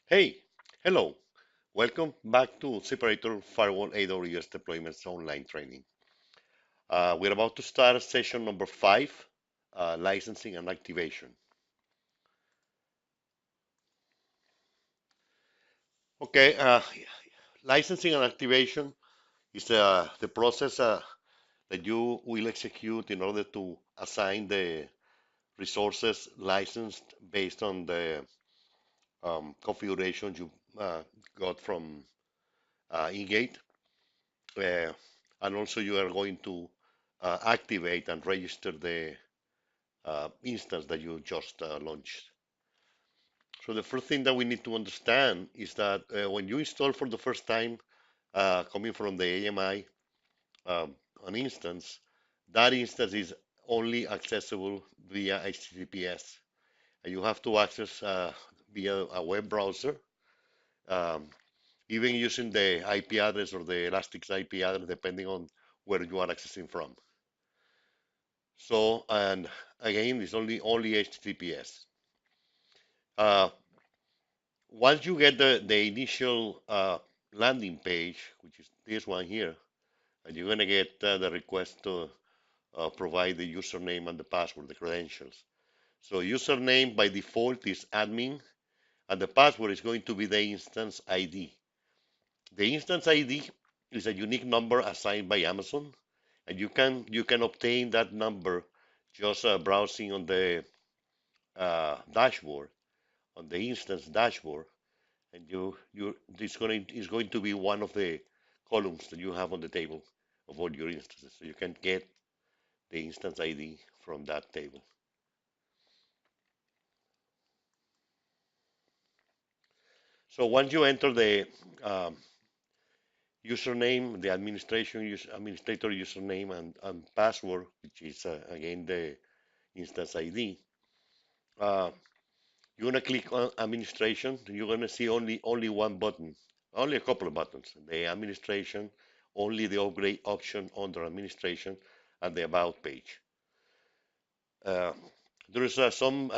Hey, hello. Welcome back to Separator Firewall AWS Deployments online training. We're about to start session number 5, licensing and activation. Okay, licensing and activation is the process that you will execute in order to assign the resources licensed based on the configuration you got from eGate. Uh, and also you are going to activate and register the instance that you just launched. So the first thing that we need to understand is that when you install for the first time, coming from the AMI, um, an instance, that instance is only accessible via HTTPS. And you have to access via a web browser, um, even using the IP address or the Elastic's IP address, depending on where you are accessing from. So, and again, it's only HTTPS. Uh, Once you get the initial landing page, which is this one here, and you're gonna get the request to provide the username and the password, the credentials. So username by default is admin, and the password is going to be the instance ID. The instance ID is a unique number assigned by Amazon, and you can obtain that number just browsing on the dashboard, on the instance dashboard, and you this going is going to be one of the columns that you have on the table of all your instances. So you can get the instance ID from that table. So once you enter the um, username, the administrator username and password, which is again the instance ID, uh, you're gonna click on administration. You're gonna see only one button, only a couple of buttons. The administration, only the upgrade option under administration, and the about page. Uh, there is some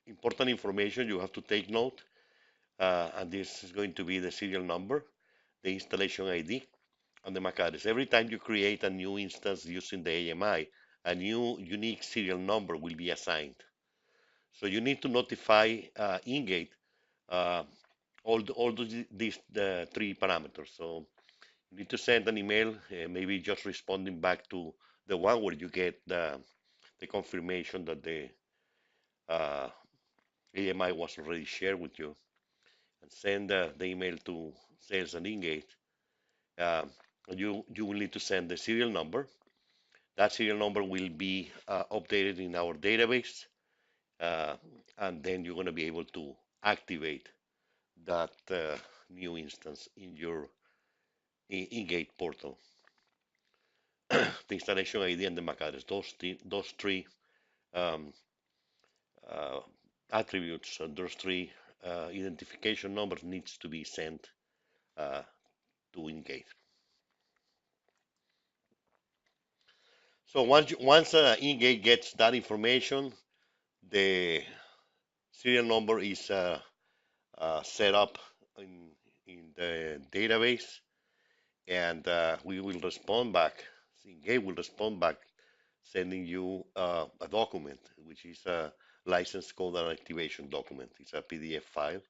important information you have to take note, and this is going to be the serial number, the installation ID, and the MAC address. Every time you create a new instance using the AMI, a new unique serial number will be assigned. So you need to notify Ingate uh, all these the three parameters. So you need to send an email, maybe just responding back to the one where you get the confirmation that the uh, AMI was already shared with you, and send the email to sales and Ingate. Um, you will need to send the serial number. That serial number will be updated in our database, uh, and then you're going to be able to activate that new instance in your Ingate portal. The installation ID and the MAC address, those three um, uh, attributes, those three identification numbers needs to be sent uh, to Ingate. So once Ingate gets that information, the serial number is set up in the database, and we will respond back. Ingate will respond back, sending you a document, which is a license code and activation document. It's a PDF file.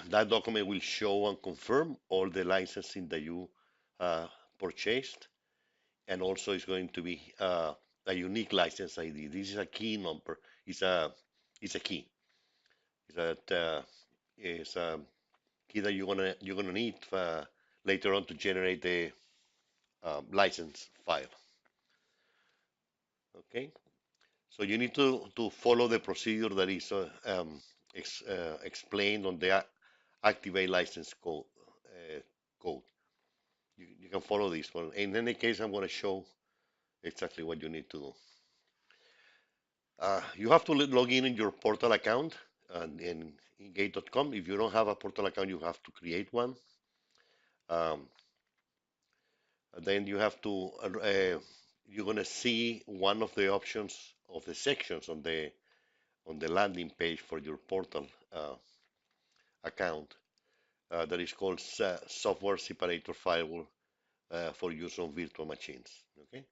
That document will show and confirm all the licensing that you uh, purchased, and also it's going to be a unique license ID. This is a key number. It's a it's a key. It's a key that you're gonna need later on to generate the license file. Okay, so you need to follow the procedure that is explained on the activate license code. You can follow this one. In any case, I'm going to show exactly what you need to do. You have to log in your portal account in gate.com. If you don't have a portal account, you have to create one. Um, then you have to, you're going to see one of the options of the sections on the landing page for your portal. account that is called software separator firewall for use on virtual machines. Okay,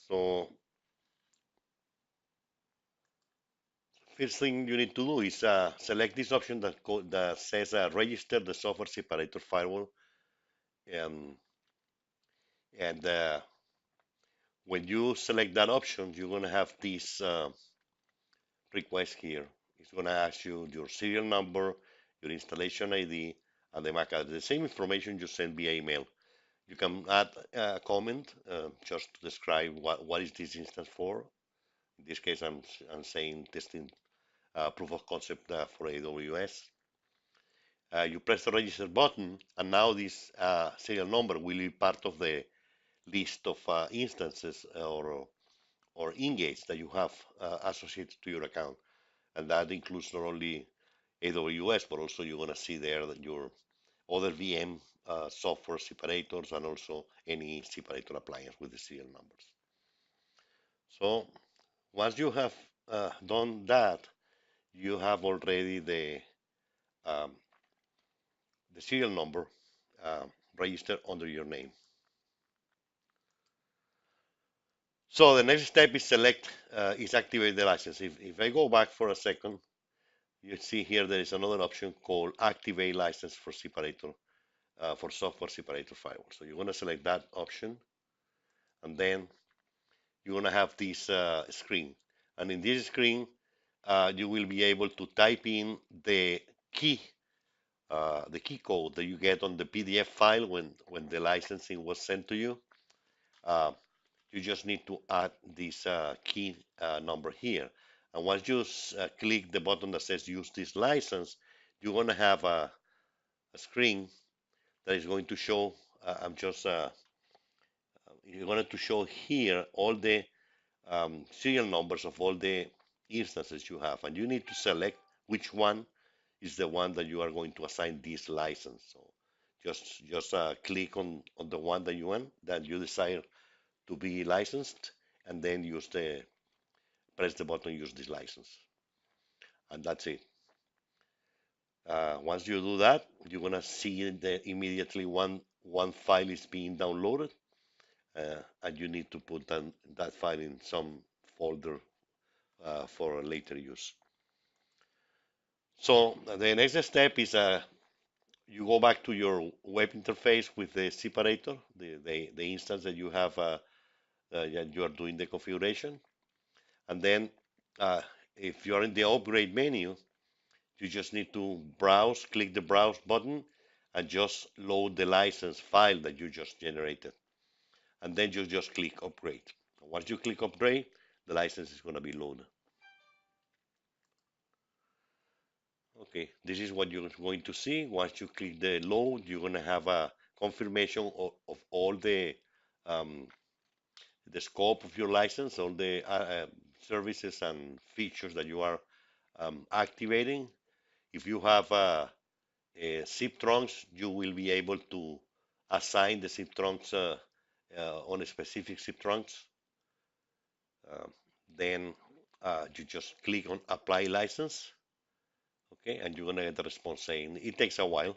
so first thing you need to do is select this option that says register the software separator firewall, um, and when you select that option, you're going to have this request here. It's going to ask you your serial number, your installation ID, and the MAC address. The same information you send via email. You can add a comment just to describe what is this instance for. In this case, I'm saying testing proof of concept for AWS. You press the register button, and now this serial number will be part of the list of instances or ingates that you have associated to your account. And that includes not only AWS, but also you're going to see there that your other VM software separators and also any separator appliance with the serial numbers. So once you have done that, you have already um, the serial number uh, registered under your name. So the next step is activate the license. If I go back for a second, you see here there is another option called activate license for separator, for software separator firewall. So you're going to select that option, and then you're going to have this screen. And in this screen, you will be able to type in the key code that you get on the PDF file when the licensing was sent to you. Uh, you just need to add this key number here. And once you click the button that says use this license, you're going to have a screen that is going to show, you're going to show here all the serial numbers of all the instances you have. And you need to select which one is the one that you are going to assign this license. So just click on the one that you desire to be licensed, and then press the button use this license, and that's it. Once you do that, you're gonna see that immediately one file is being downloaded, and you need to put that file in some folder for later use. So the next step is you go back to your web interface with the separator, the instance that you have you are doing the configuration, and then if you're in the upgrade menu, you just need to browse, click the browse button, and just load the license file that you just generated. And then you just click upgrade. Once you click upgrade, the license is going to be loaded. Okay, this is what you're going to see. Once you click the load, you're going to have a confirmation of all um, the scope of your license, all the services and features that you are activating. If you have zip trunks, you will be able to assign the zip trunks on a specific zip trunks. Uh, then you just click on apply license, okay, and you're gonna get the response saying it takes a while,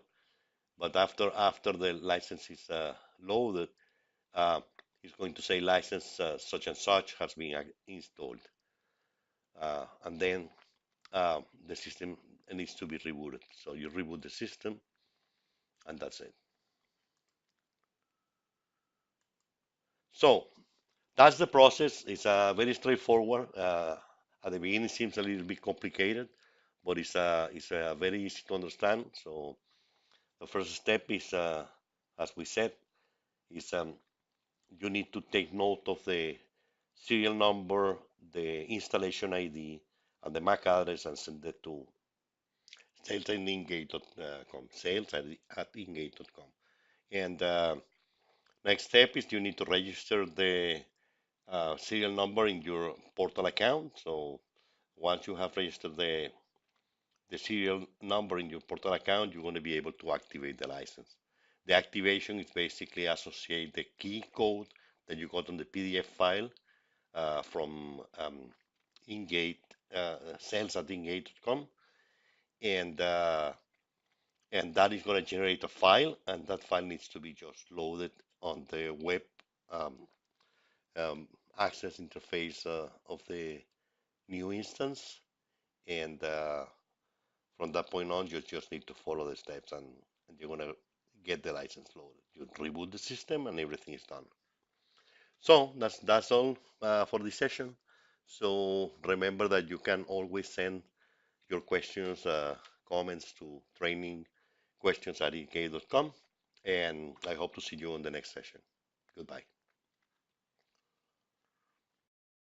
but after the license is loaded, uh, it's going to say license such and such has been installed, and then the system needs to be rebooted. So you reboot the system, and that's it. So that's the process. It's very straightforward. At the beginning, it seems a little bit complicated, but it's very easy to understand. So the first step is, as we said, is you need to take note of the serial number, the installation ID, and the MAC address, and send it to sales@ingate.com, sales@ingate.com. And next step is you need to register the serial number in your portal account. So once you have registered the serial number in your portal account, you're going to be able to activate the license. The activation is basically associate the key code that you got on the PDF file from Ingate, sales@ingate.com, and that is going to generate a file, and that file needs to be just loaded on the web um, um, access interface of the new instance. And from that point on, you just need to follow the steps, and you're going to get the license loaded. You reboot the system, and everything is done. So that's all for this session. So remember that you can always send your questions, comments to trainingquestions@ek.com, and I hope to see you on the next session. Goodbye.